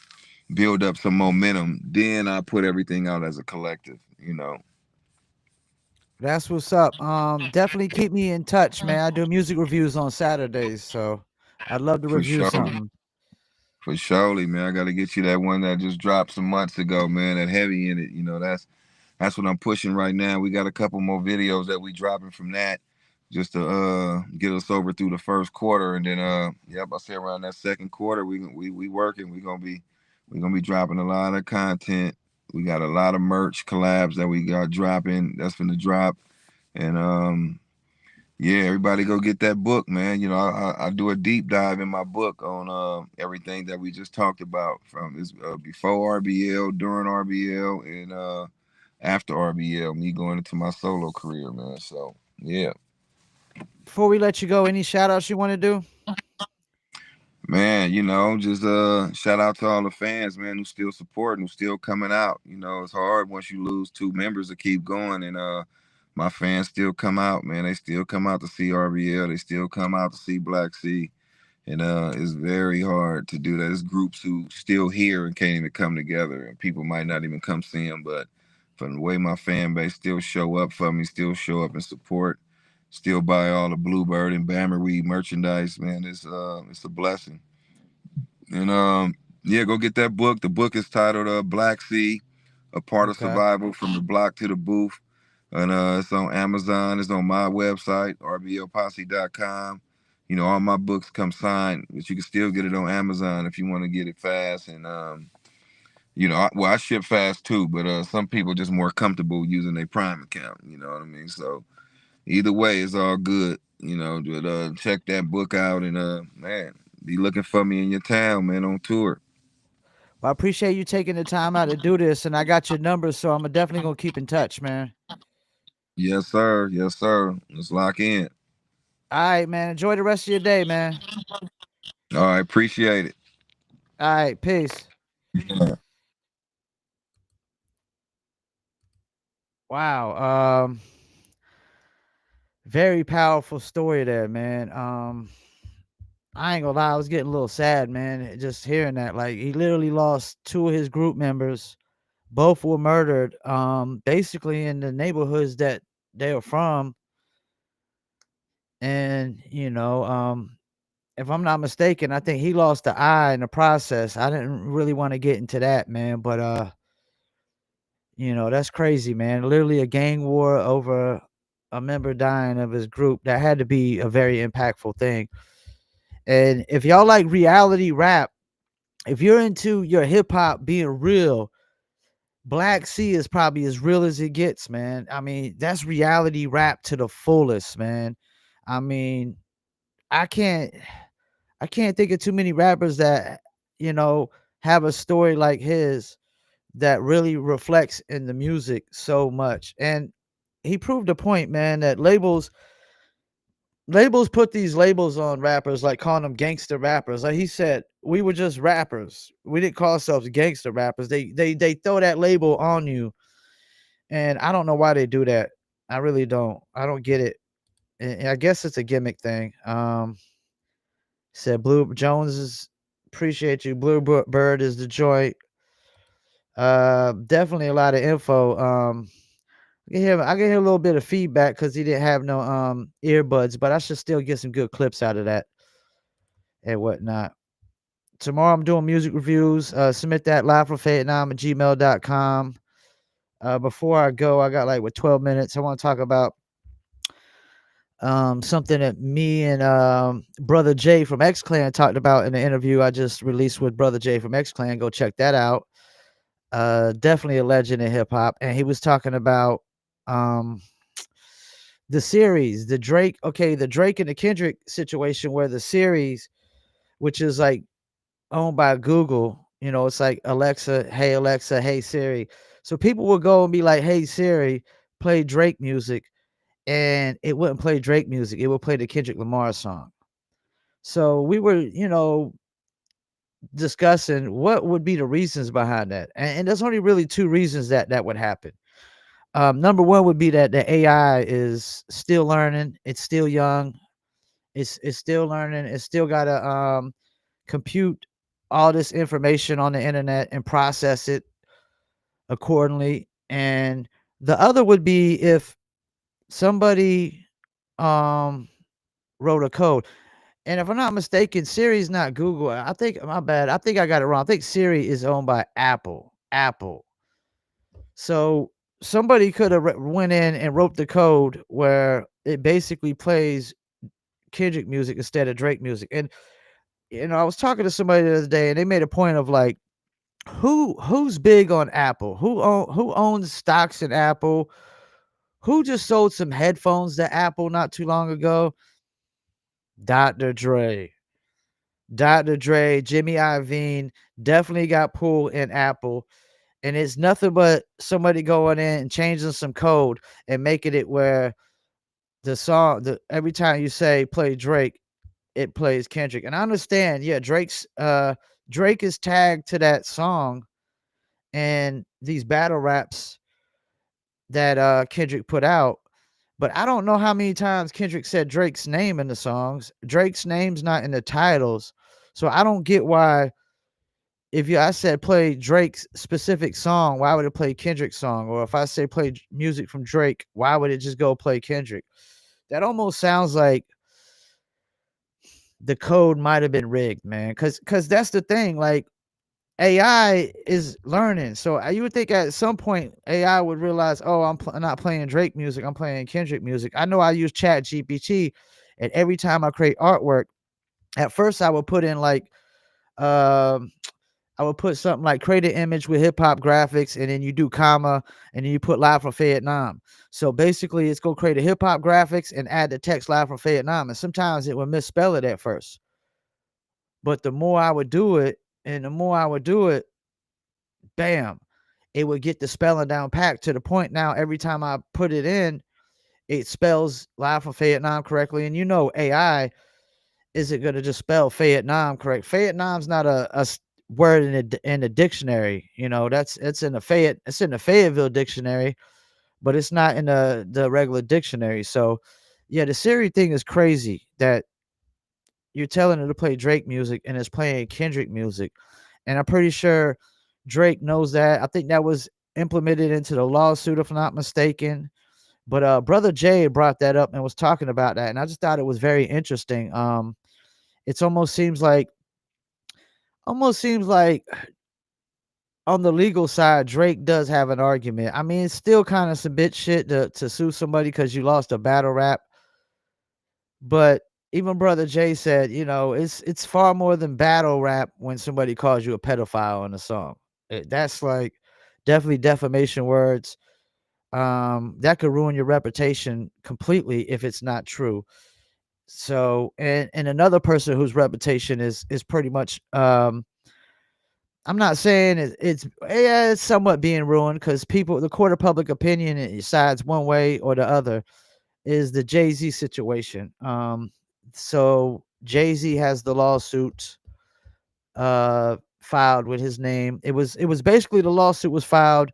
build up some momentum. Then I put everything out as a collective. That's what's up. Definitely keep me in touch, man. I do music reviews on Saturdays, so I'd love to For review sure. something. For surely, man. I gotta get you that one that just dropped some months ago, man. That heavy in it. That's what I'm pushing right now. We got a couple more videos that we dropping from that just to get us over through the first quarter, and then yep, I say around that second quarter we working. We gonna be dropping a lot of content. We got a lot of merch collabs that we got dropping. That's gonna drop, And yeah, everybody go get that book, man. You know, I do a deep dive in my book on everything that we just talked about, from this before RBL, during RBL, and after RBL, me going into my solo career, man. So yeah. Before we let you go, any shout outs you want to do? Man, you know, just shout out to all the fans, man, who still supporting, who still coming out. You know, it's hard once you lose two members to keep going, and my fans still come out, man. They still come out to see RBL. They still come out to see Black Sea, and it's very hard to do that. There's groups who still here and can't even come together, and people might not even come see them. But from the way my fan base still show up for me, still show up and support, still buy all the Bluebird and Bammerweed merchandise, man, it's a blessing. And yeah, go get that book. The book is titled Black Sea, A Part of Okay. Survival from the Block to the Booth. And it's on Amazon. It's on my website, rblposse.com. You know, all my books come signed, but you can still get it on Amazon if you want to get it fast. And you know, I ship fast too, but some people just more comfortable using their Prime account. You know what I mean? So either way, it's all good. You know, but check that book out, and man, be looking for me in your town, man, on tour. Well, I appreciate you taking the time out to do this, and I got your number, so I'm definitely gonna keep in touch, man. Yes, sir. Yes, sir. Let's lock in. All right, man. Enjoy the rest of your day, man. All right, appreciate it. All right, peace. Yeah. Wow. Very powerful story there, man. I ain't gonna lie, I was getting a little sad, man, just hearing that. Like, he literally lost two of his group members. Both were murdered, basically in the neighborhoods that they were from. And, if I'm not mistaken, I think he lost the eye in the process. I didn't really want to get into that, man, but that's crazy, man. Literally a gang war over a member dying of his group. That had to be a very impactful thing. And if y'all like reality rap, if you're into your hip hop being real, Black Sea is probably as real as it gets, man. I mean, that's reality rap to the fullest, man. I mean, I can't I can't think of too many rappers that, you know, have a story like his that really reflects in the music so much. And he proved a point, man, that labels put these labels on rappers, like calling them gangster rappers. Like he said, we were just rappers. We didn't call ourselves gangster rappers. They throw that label on you, and I don't know why they do that. I really don't. I don't get it. And I guess it's a gimmick thing. Said Blue Jones is appreciate you. Blue Bird is the joint. Definitely a lot of info. I can hear a little bit of feedback because he didn't have no earbuds, but I should still get some good clips out of that and whatnot. Tomorrow I'm doing music reviews. Submit that livefromfayettenam at gmail.com. Before I go, I got like 12 minutes. I want to talk about something that me and Brother Jay from X Clan talked about in the interview I just released with Brother Jay from X Clan. Go check that out. Definitely a legend in hip hop. And he was talking about um the series, the Drake and the Kendrick situation, where the series, which is like owned by Google, it's like Alexa, hey Siri. So people would go and be like, hey Siri, play Drake music, and it wouldn't play Drake music. It would play the Kendrick Lamar song. So we were, discussing what would be the reasons behind that. And there's only really two reasons that would happen. Number one would be that the AI is still learning. It's still young. It's still learning. It's still got to compute all this information on the internet and process it accordingly. And the other would be if somebody um wrote a code. And if I'm not mistaken, Siri is not Google. I think my bad. I think I got it wrong. I think Siri is owned by Apple. Apple. So somebody could have went in and wrote the code where it basically plays Kendrick music instead of Drake music. And I was talking to somebody the other day, and they made a point of like, who's big on Apple? Who owns stocks in Apple? Who just sold some headphones to Apple not too long ago? Dr. Dre. Dr. Dre, Jimmy Iovine definitely got pulled in Apple. And it's nothing but somebody going in and changing some code and making it where the song, every time you say play Drake, it plays Kendrick. And I understand, yeah, Drake is tagged to that song and these battle raps that Kendrick put out. But I don't know how many times Kendrick said Drake's name in the songs. Drake's name's not in the titles. So I don't get why, if I said play Drake's specific song, why would it play Kendrick's song? Or if I say play music from Drake, why would it just go play Kendrick? That almost sounds like the code might have been rigged, man. Cause that's the thing. Like, AI is learning. So you would think at some point AI would realize, oh, I'm not playing Drake music, I'm playing Kendrick music. I know I use Chat GPT, and every time I create artwork, at first I would put in like, um, I would put something like create an image with hip hop graphics, and then you do comma, and then you put live from Vietnam. So basically, it's gonna create a hip hop graphics and add the text live from Vietnam. And sometimes it would misspell it at first, but the more I would do it, and the more I would do it, bam, it would get the spelling down packed to the point now every time I put it in, it spells live from Vietnam correctly. And AI isn't going to just spell Vietnam correct. Vietnam's not a word in the dictionary. That's it's in the Fayetteville dictionary, but it's not in the regular dictionary. So yeah, the Siri thing is crazy that you're telling it to play Drake music and it's playing Kendrick music. And I'm pretty sure Drake knows that. I think that was implemented into the lawsuit, if I'm not mistaken. But Brother Jay brought that up and was talking about that, and I just thought it was very interesting. It's almost seems like on the legal side, Drake does have an argument. I mean, it's still kind of some bitch shit to sue somebody because you lost a battle rap. But even Brother Jay said, it's far more than battle rap when somebody calls you a pedophile in a song. That's like definitely defamation words. That could ruin your reputation completely if it's not true. So, and another person whose reputation is pretty much, I'm not saying it's somewhat being ruined because the court of public opinion, it sides one way or the other, is the Jay-Z situation. So Jay-Z has the lawsuit filed with his name. It was basically, the lawsuit was filed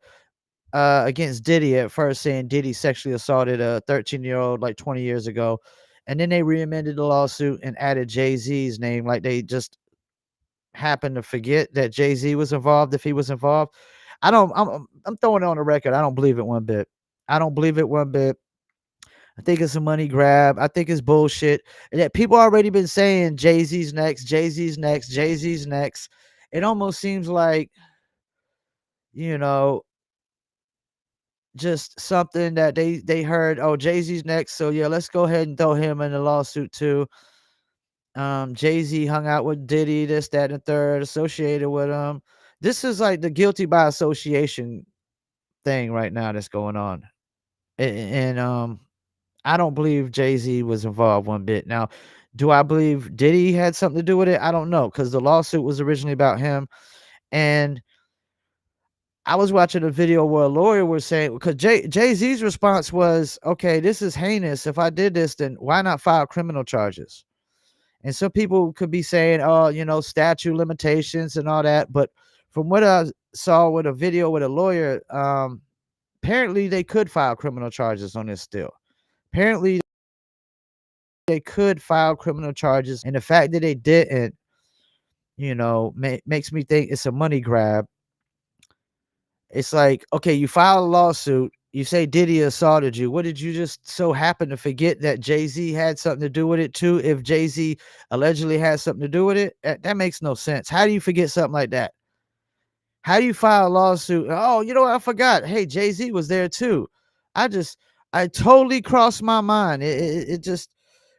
against Diddy at first, saying Diddy sexually assaulted a 13-year-old like 20 years ago. And then they re-amended the lawsuit and added Jay-Z's name, like they just happened to forget that Jay-Z was involved, if he was involved. I'm throwing it on the record. I don't believe it one bit. I don't believe it one bit. I think it's a money grab. I think it's bullshit. And that people already been saying Jay-Z's next, Jay-Z's next, Jay-Z's next. It almost seems like, you know, just something that they heard, oh, Jay-Z's next. So yeah, let's go ahead and throw him in the lawsuit too. Jay-Z hung out with Diddy, this, that, and the third, associated with him. This is like the guilty by association thing right now that's going on. And I don't believe Jay-Z was involved one bit. Now, do I believe Diddy had something to do with it? I don't know, because the lawsuit was originally about him. And I was watching a video where a lawyer was saying, because Jay-Z's response was, okay, this is heinous. If I did this, then why not file criminal charges? And some people could be saying, oh, statute limitations and all that. But from what I saw with a video with a lawyer, apparently they could file criminal charges on this still. Apparently they could file criminal charges. And the fact that they didn't, makes me think it's a money grab. It's like, okay, you file a lawsuit. You say Diddy assaulted you. What, did you just so happen to forget that Jay-Z had something to do with it too? If Jay-Z allegedly has something to do with it, that makes no sense. How do you forget something like that? How do you file a lawsuit? Oh, you know what? I forgot. Hey, Jay-Z was there too. I totally crossed my mind. It just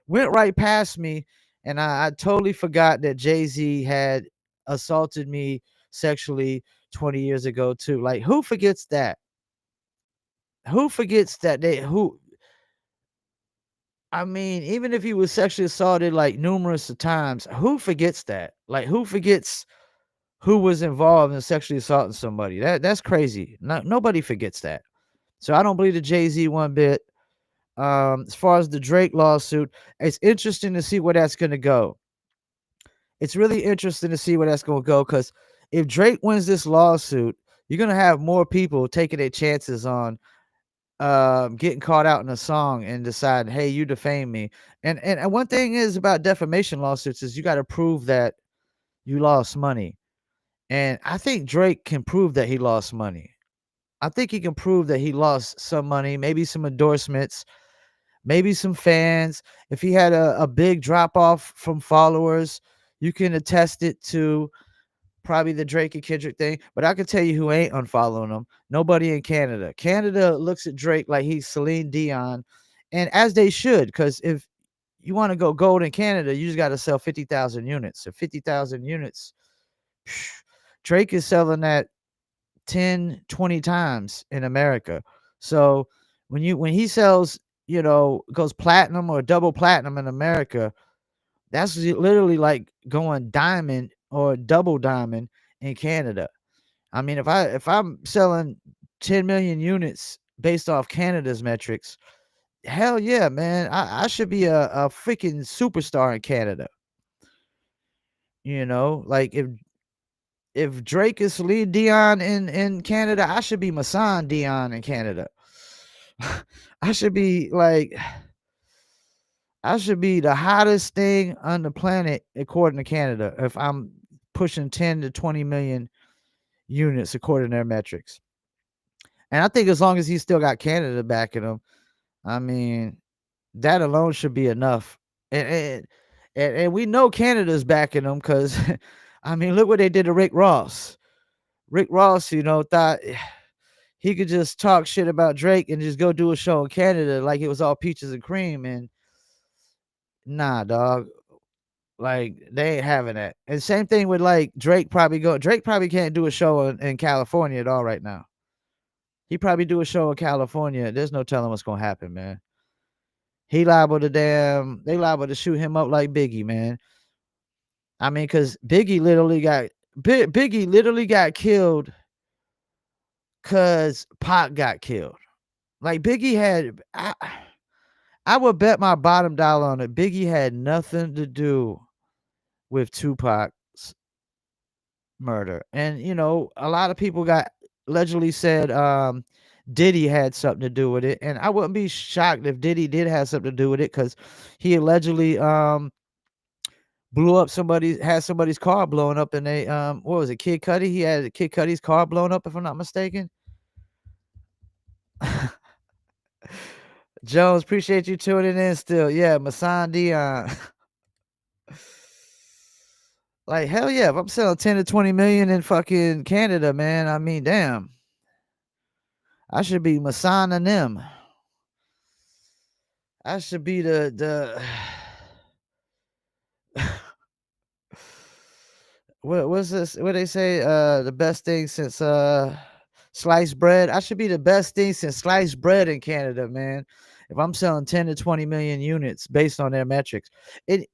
went right past me. And I totally forgot that Jay-Z had assaulted me sexually 20 years ago too. Like, who forgets that? Who forgets that they who I mean, even if he was sexually assaulted like numerous of times, who forgets that? Like who forgets who was involved in sexually assaulting somebody? That's crazy. Nobody forgets that. So I don't believe the Jay-Z one bit. As far as the Drake lawsuit, it's interesting to see where that's gonna go. It's really interesting to see where that's gonna go because if Drake wins this lawsuit, you're gonna have more people taking their chances on getting caught out in a song and decide, hey, you defamed me. And one thing is about defamation lawsuits is you got to prove that you lost money. And I think Drake can prove that he lost money. I think he can prove that he lost some money, maybe some endorsements, maybe some fans. If he had a big drop off from followers, you can attest it to probably the Drake and Kendrick thing. But I can tell you who ain't unfollowing him. Nobody in Canada. Canada looks at Drake like he's Celine Dion, and as they should, because if you want to go gold in Canada, you just got to sell 50,000 units. So 50,000 units, Drake is selling that 10, 20 times in America. So when he sells, goes platinum or double platinum in America, that's literally like going diamond or double diamond in Canada. I mean, if I'm selling 10 million units based off Canada's metrics, hell yeah, man. I should be a freaking superstar in Canada. Like if Drake is Celine Dion in Canada, I should be Masan Dion in Canada. I should be like I should be the hottest thing on the planet according to Canada if I'm pushing 10 to 20 million units according to their metrics. And I think as long as he's still got Canada backing him, I mean, that alone should be enough. And we know Canada's backing him because, I mean, look what they did to Rick Ross. Rick Ross, thought he could just talk shit about Drake and just go do a show in Canada like it was all peaches and cream. And nah, dog. Like they ain't having that. And same thing with like Drake probably can't do a show in California at all right now. He probably do a show in California. There's no telling what's gonna happen, man. They liable to shoot him up like Biggie, man. I mean, cause Biggie literally got killed cause Pac got killed. Like I would bet my bottom dollar on it. Biggie had nothing to do with Tupac's murder. And a lot of people got allegedly said Diddy had something to do with it. And I wouldn't be shocked if Diddy did have something to do with it because he allegedly blew up somebody's car blown up in a what was it, Kid Cudi? He had Kid Cudi's car blown up, if I'm not mistaken. Jones, appreciate you tuning in still. Yeah, Masan Dion. Like hell yeah, if I'm selling 10 to 20 million in fucking Canada, man, I mean, damn. I should be Masan and them. I should be the what's this? What they say? The best thing since sliced bread. I should be the best thing since sliced bread in Canada, man. If I'm selling 10 to 20 million units based on their metrics.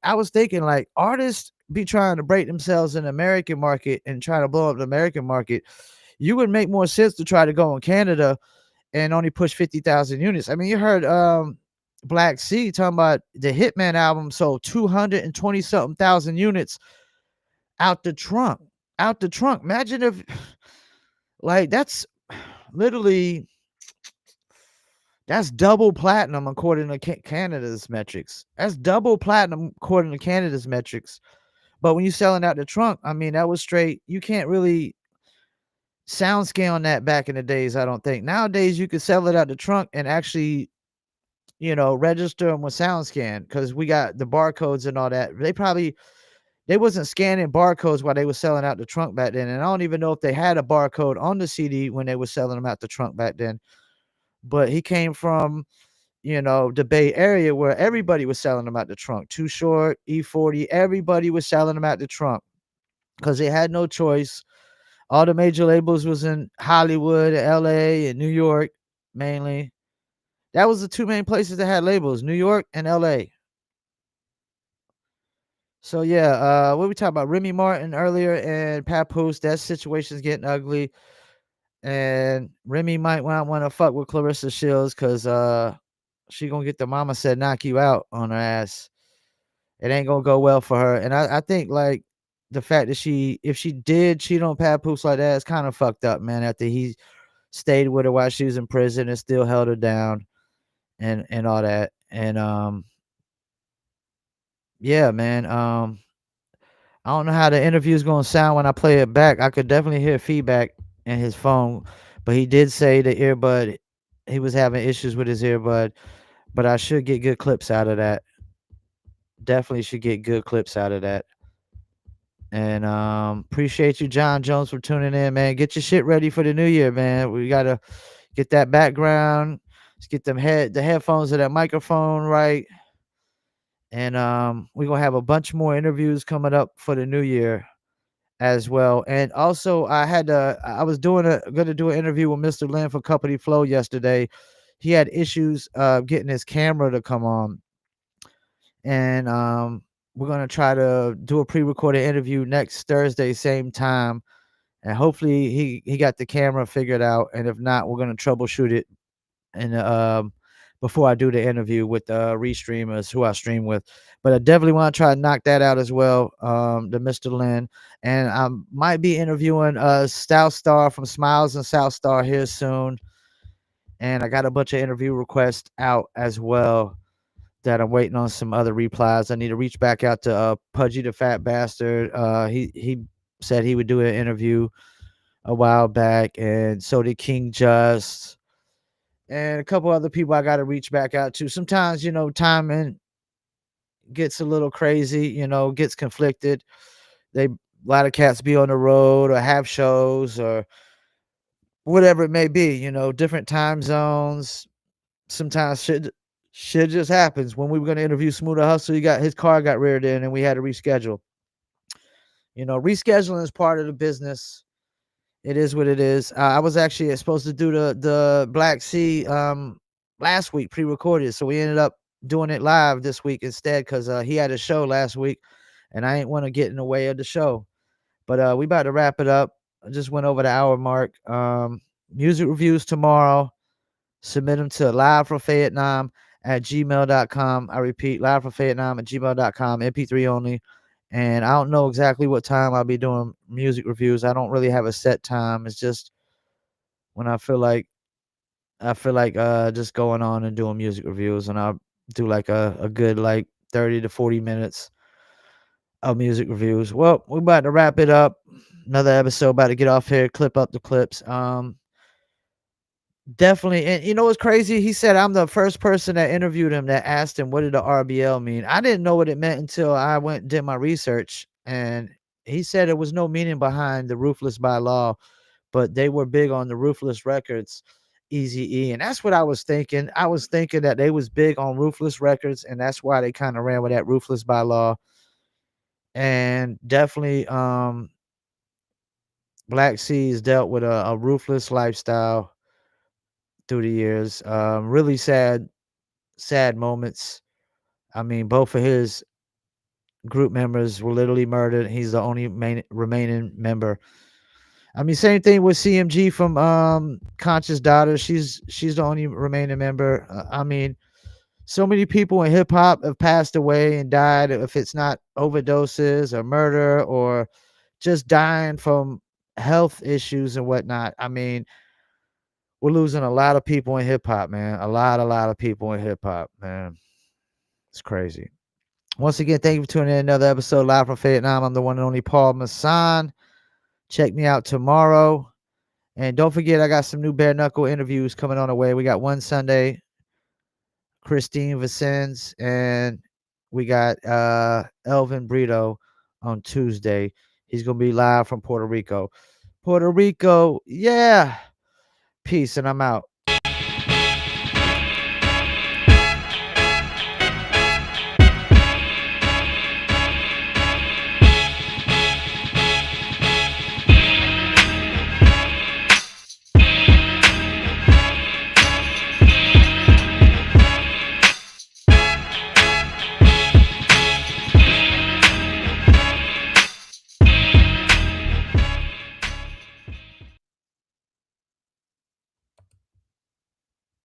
I was thinking like artists be trying to break themselves in the American market and trying to blow up the American market. You would make more sense to try to go in Canada and only push 50,000 units. I mean, you heard Black Sea talking about the Hitman album sold 220 something thousand units out the trunk. Out the trunk. Imagine if like that's literally that's double platinum according to Canada's metrics. That's double platinum according to Canada's metrics. But when you're selling out the trunk, I mean, that was straight. You can't really sound scale on that back in the days, I don't think. Nowadays, you could sell it out the trunk and actually, register them with SoundScan because we got the barcodes and all that. They wasn't scanning barcodes while they were selling out the trunk back then. And I don't even know if they had a barcode on the CD when they were selling them out the trunk back then. But he came from, the Bay Area where everybody was selling them out the trunk. Too Short, E40, everybody was selling them out the trunk because they had no choice. All the major labels was in Hollywood, LA, and New York. mainly. That was the two main places that had labels, New York and LA. So yeah, what we talked about Remy Martin earlier and Papoose. That situation's getting ugly, and Remy might want to fuck with Clarissa Shields because she gonna get the mama said knock you out on her ass. It ain't gonna go well for her, and I think like the fact that if she did cheat on Papoose like that, it's kind of fucked up, man. After he stayed with her while she was in prison and still held her down and all that, and yeah, man. I don't know how the interview is gonna sound when I play it back. I could definitely hear feedback in his phone, but he did say the earbud he was having issues with his earbud, but I should get good clips out of that. Definitely should get good clips out of that. And appreciate you, John Jones, for tuning in, man. Get your shit ready for the new year, man. We gotta get that background. Let's get the headphones or that microphone right. And we're gonna have a bunch more interviews coming up for the new year as well. And also, I was gonna do an interview with Mr. Lynn for Company Flow yesterday. He had issues getting his camera to come on, and we're gonna try to do a pre-recorded interview next Thursday, same time, and hopefully he got the camera figured out. And if not, we're gonna troubleshoot it and before I do the interview with the restreamers who I stream with. But I definitely want to try to knock that out as well, the Mr. Lynn. And I might be interviewing South Star from Smiles and South Star here soon. And I got a bunch of interview requests out as well that I'm waiting on some other replies. I need to reach back out to Pudgy the Fat Bastard. He said he would do an interview a while back, and so did King Just and a couple other people I got to reach back out to. Sometimes, timing gets a little crazy, gets conflicted. A lot of cats be on the road or have shows or whatever it may be, different time zones. Sometimes shit just happens. When we were going to interview Smoother Hustle, his car got reared in and we had to reschedule. Rescheduling is part of the business. It is what it is. I was actually supposed to do the Black Sea last week, pre-recorded, so we ended up doing it live this week instead because he had a show last week, and I ain't want to get in the way of the show. But we about to wrap it up. I just went over the hour mark. Music reviews tomorrow. Submit them to livefromfayettenam at gmail.com. I repeat, livefromfayettenam at gmail.com. MP3 only. And I don't know exactly what time I'll be doing music reviews. I don't really have a set time. It's just when I feel like just going on and doing music reviews, and I'll do like a good like 30 to 40 minutes of music reviews. Well, we're about to wrap it up. Another episode about to get off here, clip up the clips. Definitely. And you know what's crazy? He said I'm the first person that interviewed him that asked him what did the RBL mean. I didn't know what it meant until I went and did my research. And he said there was no meaning behind the Ruthless by Law, but they were big on the Ruthless Records, Easy E. And that's what I was thinking. I was thinking that they was big on Ruthless Records, and that's why they kind of ran with that Ruthless by Law. And definitely Black Seas dealt with a ruthless lifestyle through the years. Really sad moments. I mean, both of his group members were literally murdered. He's the only remaining member. I mean, same thing with CMG from Conscious Daughter. She's the only remaining member. I mean, so many people in hip hop have passed away and died. If it's not overdoses or murder or just dying from health issues and whatnot. I mean, we're losing a lot of people in hip hop, man. A lot of people in hip hop, man. It's crazy. Once again, thank you for tuning in another episode live from Vietnam. I'm the one and only Paul Masson. Check me out tomorrow. And don't forget, I got some new bare knuckle interviews coming on the way. We got one Sunday, Christine Vicens, and we got Ervin Brito on Tuesday. He's gonna be live from Puerto Rico. Puerto Rico, yeah. Peace, and I'm out.